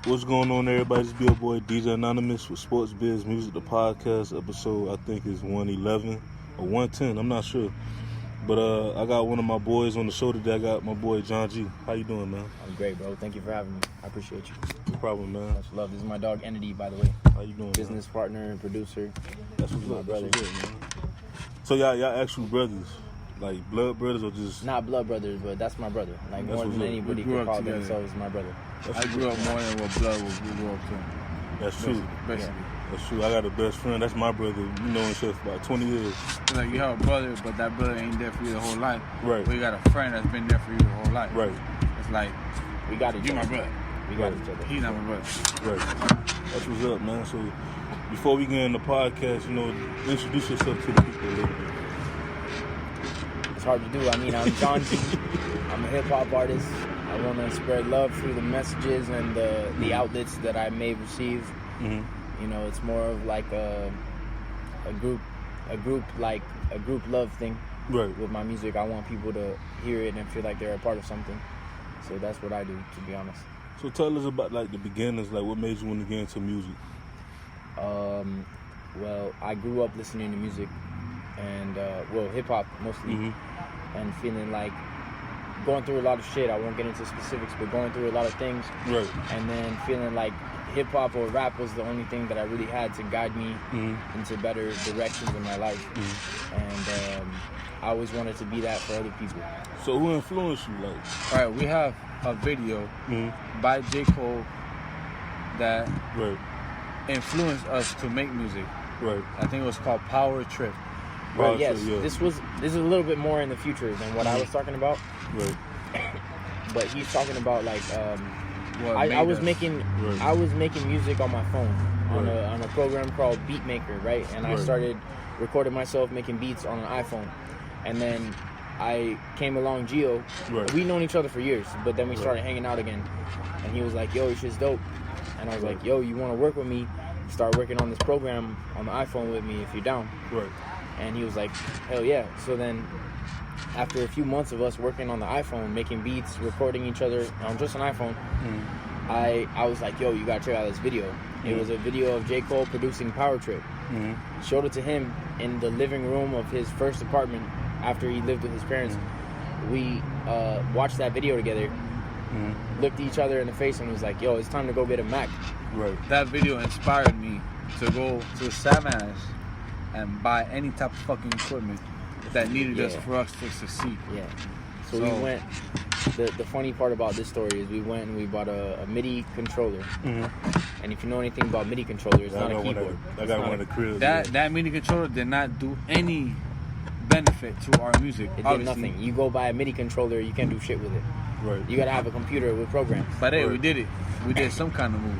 What's going on, everybody? It's your boy DJ Anonymous with Sports Biz Music, the podcast episode. I think is 111 or 110. I'm not sure, but I got one of my boys on the show today. I got my boy John G. How you doing, man? I'm great, bro. Thank you for having me. I appreciate you. No problem, man. Much love. This is my dog Entity, by the way. How you doing? Business partner and producer. That's what's my up, brother. That's what's up, man. So y'all actual brothers, like blood brothers, or just not blood brothers, but that's my brother. Like that's more than anybody could call together. themselves my brother. I grew up more than what blood was. We grew up to. That's true. Basically. That's true. I got a best friend. That's my brother. You know him for about 20 years. Like you have a brother, but that brother ain't there for you the whole life. Right. But you got a friend that's been there for you the whole life. Right. It's like We got each you other. my brother. We got each other. He's not my brother. Right. That's what's up, man. So before we get in the podcast, introduce yourself to the people a little bit. It's hard to do. I mean, I'm John G. I'm a hip hop artist. I want to spread love through the messages and the outlets that I may receive. Mm-hmm. You know, it's more of like a group love thing. Right. With my music, I want people to hear it and feel like they're a part of something. So that's what I do, to be honest. So tell us about like the beginnings, like what made you want to get into music? Well, I grew up listening to music and hip hop mostly, and feeling like going through a lot of shit. I won't get into specifics, but going through a lot of things. Right. And then feeling like hip hop or rap was the only thing that I really had to guide me into better directions in my life. And I always wanted to be that for other people. So who influenced you? Like, All right, we have a video by J. Cole that right, influenced us to make music. right, I think it was called Power Trip. Wow, Right, yes, so, yeah. this is a little bit more in the future than what I was talking about. right, But he's talking about like What I made was us. making Right. I was making music on my phone on Right. a program called Beatmaker, right? And I Right. started recording myself making beats on an iPhone, and then I came along Gio. Right. We'd known each other for years, but then we started hanging out again, and he was like, "Yo, your shit's dope," and I was like, "Yo, you want to work with me? Start working on this program on the iPhone with me if you're down." right, And he was like, "Hell yeah!" So then, after a few months of us working on the iPhone, making beats, recording each other on just an iPhone, I was like, "Yo, you gotta check out this video." It was a video of J. Cole producing Power Trip. Showed it to him in the living room of his first apartment after he lived with his parents. We watched that video together, looked at each other in the face, and was like, "Yo, it's time to go get a Mac." right. That video inspired me to go to Savannah and buy any type of fucking equipment that needed us Yeah. for us to succeed. Yeah. So we went. The funny part about this story is we went and we bought a MIDI controller. And if you know anything about MIDI controllers, it's not a keyboard. I got one of the cribs. That MIDI controller did not do any benefit to our music. It did obviously. nothing. You go buy a MIDI controller, you can't do shit with it. Right. You gotta have a computer with programs. But hey, we Right. did it. We did some kind of move.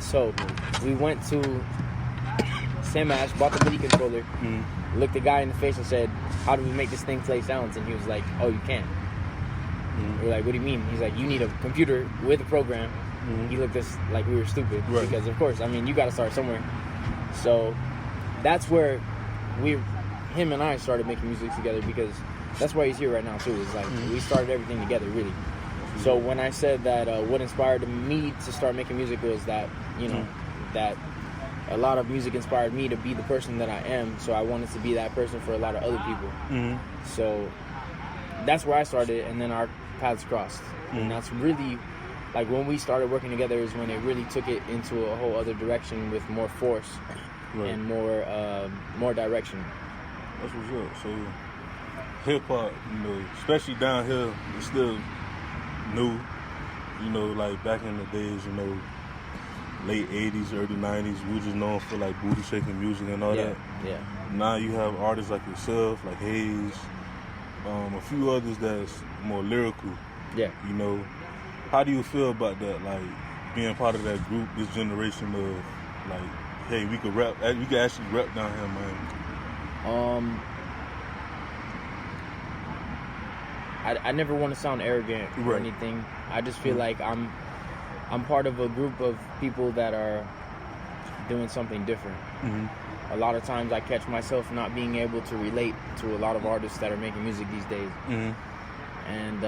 So we went to Sam Ash, bought the MIDI controller, looked the guy in the face and said, "How do we make this thing play sounds?" And he was like, "Oh, you can't." We're like, "What do you mean?" He's like, "You need a computer with a program." He looked at us like we were stupid Right. because, of course, I mean, you got to start somewhere. So that's where him and I started making music together, because that's why he's here right now too. It's like we started everything together, really. So when I said that what inspired me to start making music was that, that a lot of music inspired me to be the person that I am. So I wanted to be that person for a lot of other people. So that's where I started, and then our paths crossed. And that's really, like, when we started working together is when it really took it into a whole other direction with more force Right. and more direction. That's what's up. So hip hop, especially down here, it's still new. Like back in the days, late 80s, early 90s, we were just known for like booty shaking music and all that. Yeah. Now you have artists like yourself, like Hayes, a few others that's more lyrical. Yeah. How do you feel about that? Like being part of that group, this generation of like, hey, we could rap, we could actually rap down here, man. I never want to sound arrogant or Right. anything. I just feel like I'm part of a group of people that are doing something different. A lot of times I catch myself not being able to relate to a lot of artists that are making music these days. And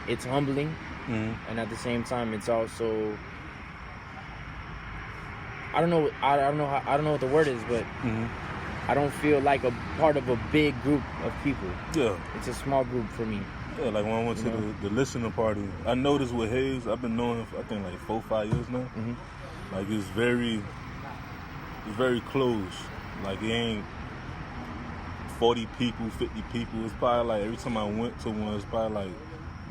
it's humbling and at the same time, it's also I don't know what the word is, but I don't feel like a part of a big group of people. Yeah. It's a small group for me. Yeah, like when I went to the listening party, I noticed with Hayes, I've been knowing him for, I think, like 4-5 years now. Like, it's very close. Like, it ain't 40 people, 50 people. It's probably like, every time I went to one, it's probably like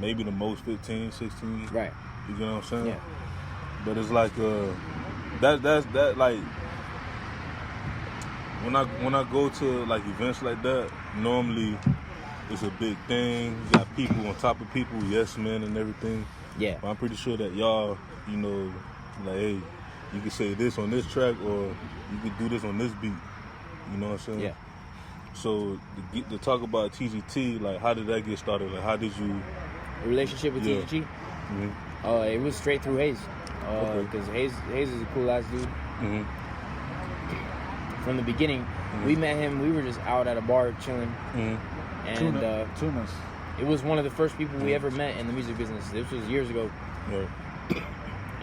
maybe the most 15, 16. Right. You know what I'm saying? Yeah. But it's like, that like, when I go to like events like that, normally it's a big thing. You got people on top of people, yes men and everything. Yeah. But I'm pretty sure that y'all, you know, like, hey, you can say this on this track or you can do this on this beat. You know what I'm saying? Yeah. So to talk about TGT, like, how did that get started? Like, how did you? A relationship with TGT? It was straight through Hayes. Because Hayes is a cool ass dude. From the beginning, we met him. We were just out at a bar chilling, and Tunas. it was one of the first people we ever met in the music business. This was years ago,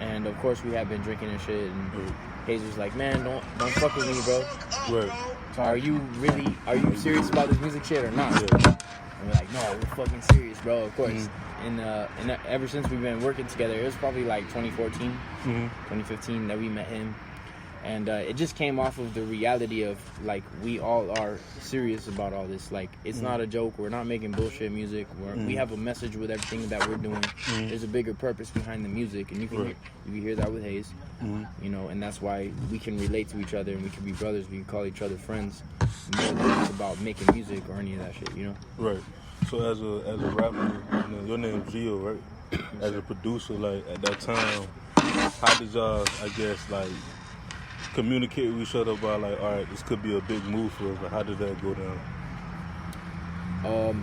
and of course we had been drinking and shit. And Hayes was like, "Man, don't fuck with me, bro. Are you serious about this music shit or not?" And we're like, "No, we're fucking serious, bro. Of course." And ever since we've been working together, it was probably like 2014, 2015 that we met him. And it just came off of the reality of, like, we all are serious about all this. Like, it's not a joke. We're not making bullshit music. We have a message with everything that we're doing. There's a bigger purpose behind the music. And you can hear that with Hayes. You know, and that's why we can relate to each other and we can be brothers. We can call each other friends. More than just about making music or any of that shit, you know? Right. So as a rapper, you know, your name's Gio, right? As a producer, like, at that time, how did y'all, I guess, like, communicate with each other about, like, all right, this could be a big move for us? Like, how did that go down?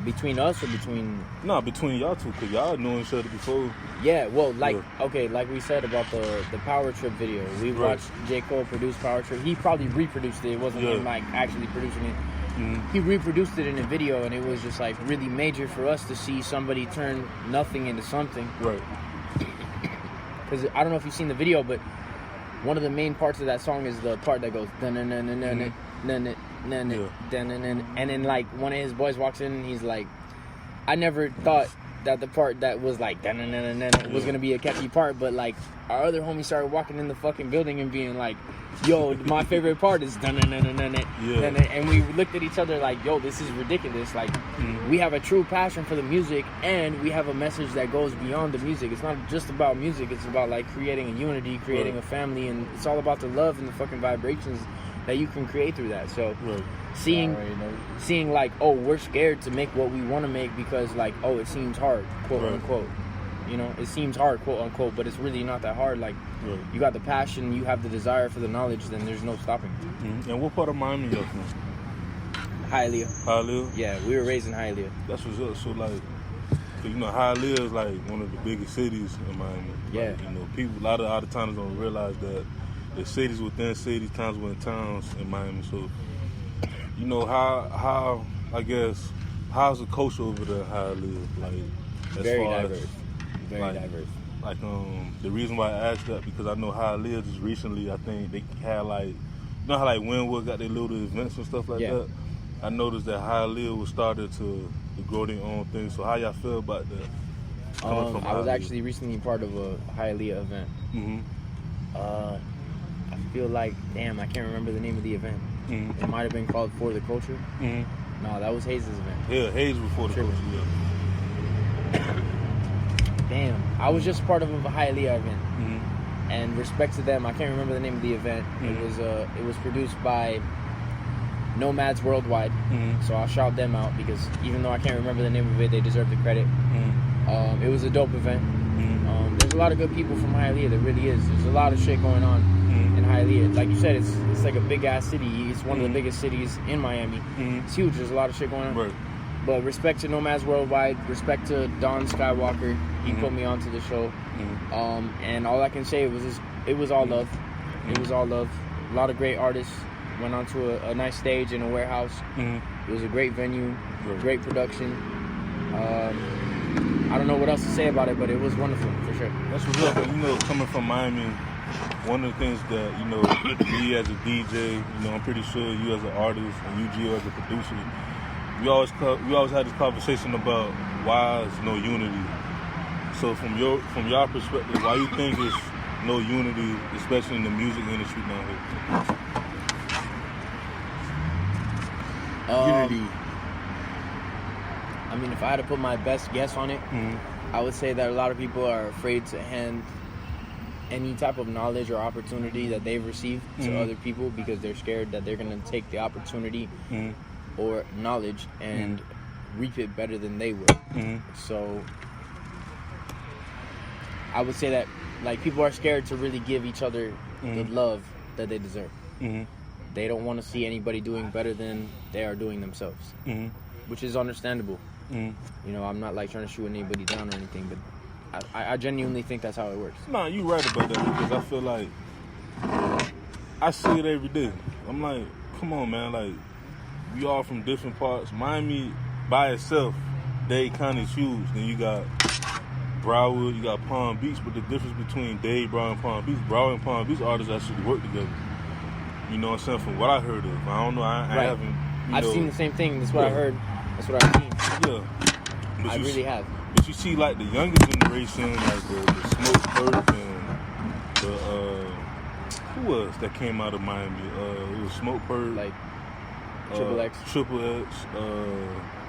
Between us or between... No, between y'all two, because y'all knew each other before. Yeah, well, like, okay, like we said about the Power Trip video. We watched J. Cole produce Power Trip. He probably reproduced it. It wasn't him, like, actually producing it. He reproduced it in a video, and it was just, like, really major for us to see somebody turn nothing into something. Right. Because I don't know if you've seen the video, but one of the main parts of that song is the part that goes and then, like, one of his boys walks in and he's like, I never thought that the part that was like was gonna be a catchy part, but, like, our other homie started walking in the fucking building and being like, yo, my favorite part is and we looked at each other like, yo, this is ridiculous. Like, we have a true passion for the music and we have a message that goes beyond the music. It's not just about music, it's about, like, creating a unity, creating a family, and it's all about the love and the fucking vibrations that you can create through that. So seeing like, oh, we're scared to make what we want to make because, like, oh, it seems hard, quote unquote. You know, it seems hard, quote unquote, but it's really not that hard. Like, you got the passion, you have the desire for the knowledge, then there's no stopping. And what part of Miami y'all from? Hialeah. Hialeah? Yeah, we were raised in Hialeah. That's what's up. So, like, you know, Hialeah is like one of the biggest cities in Miami. Yeah. Like, you know, people a lot of times don't realize that there's cities within cities, towns within towns in Miami. So, you know, how I guess, how's the culture over there in Hialeah? Like, as very far diverse. As, very like, diverse. Like, the reason why I asked that, because I know Hialeah just recently, I think they had, like, you know how, like, Wynwood got their little events and stuff like that? I noticed that Hialeah was started to grow their own thing. So how y'all feel about that? I was actually recently part of a Hialeah event. I feel like, damn, I can't remember the name of the event. It might have been called For the Culture. No, that was Hayes' event. Yeah, Hayes was For the Culture, Damn, I was just part of a Hialeah event. And respect to them, I can't remember the name of the event. It was produced by Nomads Worldwide. So I'll shout them out because even though I can't remember the name of it, they deserve the credit. It was a dope event. There's a lot of good people from Hialeah. There really is. There's a lot of shit going on in Hialeah. Like you said, it's like a big ass city. It's one of the biggest cities in Miami. It's huge. There's a lot of shit going on. Right. But respect to Nomads Worldwide. Respect to Don Skywalker. He put me onto the show. And all I can say was it was all love. It was all love. A lot of great artists went onto a nice stage in a warehouse. It was a great venue, great production. I don't know what else to say about it, but it was wonderful for sure. That's what's up. You know, coming from Miami, one of the things that, you know, me as a DJ, you know, I'm pretty sure you as an artist and you, Gio, as a producer, we always had this conversation about why there's no unity. So from your perspective, why you think there's no unity, especially in the music industry now here? Unity. I mean, if I had to put my best guess on it, I would say that a lot of people are afraid to hand any type of knowledge or opportunity that they've received to other people because they're scared that they're going to take the opportunity or knowledge and reap it better than they will. So I would say that, like, people are scared to really give each other the love that they deserve. They don't want to see anybody doing better than they are doing themselves, which is understandable. You know, I'm not like trying to shoot anybody down or anything, but I genuinely think that's how it works. Nah, you right about that because I feel like I see it every day. I'm like, come on, man, like, we all from different parts. Miami by itself, Dade County is huge. Then you got Broward, you got Palm Beach, but the difference between Dade, Broward, and Palm Beach, Broward and Palm Beach artists actually work together. You know what I'm saying? From what I heard of, I don't know. I haven't. I've seen the same thing. That's what I heard. That's what I've seen. Yeah, but I really have. But you see, like the younger generation, like the Smoke Perk and the who was that came out of Miami? It was Smoke Perk, Like Triple X.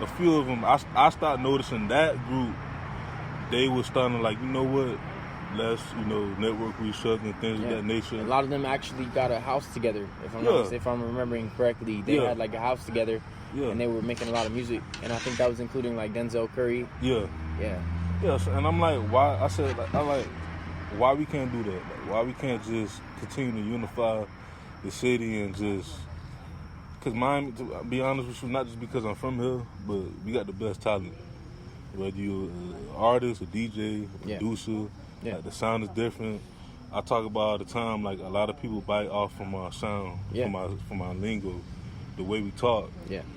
A few of them. I started noticing that group. They were starting to, like, you know what? Let's, you know, network with each other and things of that nature. A lot of them actually got a house together. If I'm remembering correctly, they had like a house together, and they were making a lot of music. And I think that was including like Denzel Curry. Yeah. So, and I'm like, why? I said, like, why we can't do that? Like, why we can't just continue to unify the city and just? Because Miami, to be honest with you, not just because I'm from here, but we got the best talent. Whether you're an artist, a DJ, a producer. Like, the sound is different. I talk about all the time, like, a lot of people bite off from our sound, from our lingo, the way we talk.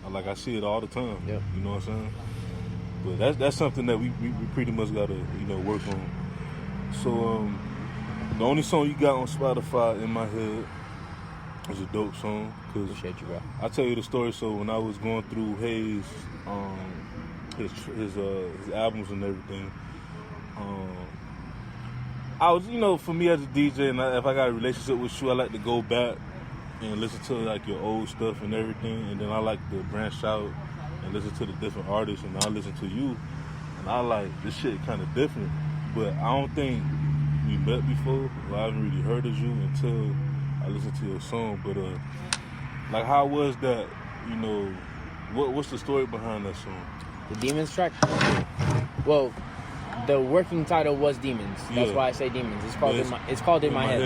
Like, I see it all the time. You know what I'm saying? But that's something that we pretty much gotta, you know, work on. So the only song you got on Spotify in my head is a dope song. Appreciate you, bro. I'll tell you the story. So when I was going through Hayes, his albums and everything, I was, you know, for me as a DJ, and if I got a relationship with you, I like to go back and listen to, like, your old stuff and everything, and then I like to branch out and listen to the different artists, and I listen to you, and I like, this shit kind of different, but I don't think we met before, or I haven't really heard of you until I listened to your song, but, like, how was that, you know, what's the story behind that song? The Demons track? Well, the working title was Demons. That's why I say Demons. It's called in my head.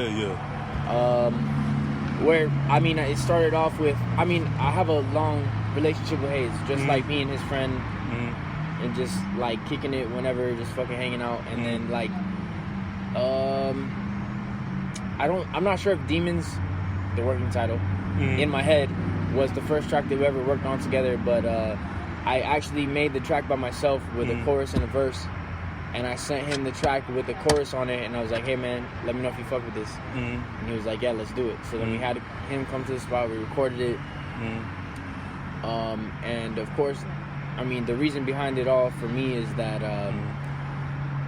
Where, I mean, it started off with, I mean, I have a long relationship with Hayes, just like being his friend and just like kicking it whenever, just fucking hanging out. And then like, I'm not sure if Demons, the working title, in my head was the first track that we ever worked on together, but I actually made the track by myself with a chorus and a verse. And I sent him the track with the chorus on it, and I was like, hey, man, let me know if you fuck with this. And he was like, yeah, let's do it. So then we had him come to the spot, we recorded it. And, of course, I mean, the reason behind it all for me is that,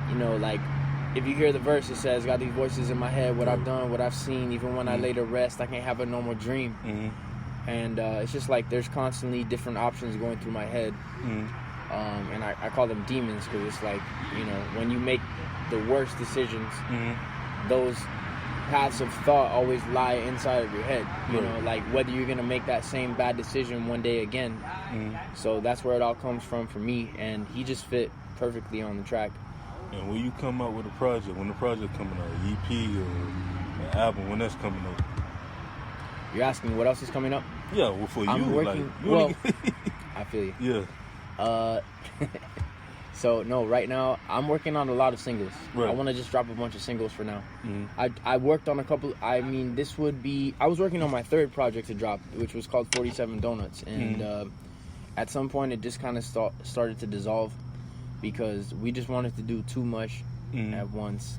you know, like, if you hear the verse, it says, got these voices in my head, what I've done, what I've seen, even when I lay to rest, I can't have a normal dream. And it's just like there's constantly different options going through my head. And I call them demons because it's like, you know, when you make the worst decisions, those paths of thought always lie inside of your head. You know, like whether you're going to make that same bad decision one day again. So that's where it all comes from for me. And he just fit perfectly on the track. And when you come out with a project, when the project coming out, an EP or an album, when that's coming out? You're asking what else is coming up? Yeah, well, for I'm you. working, I feel you. Yeah. So no, right now I'm working on a lot of singles. Right. I want to just drop a bunch of singles for now. I worked on a couple. I mean, this would be. I was working on my third project to drop, which was called 47 Donuts, and at some point it just kind of started to dissolve. because we just wanted to do too much Mhm. at once,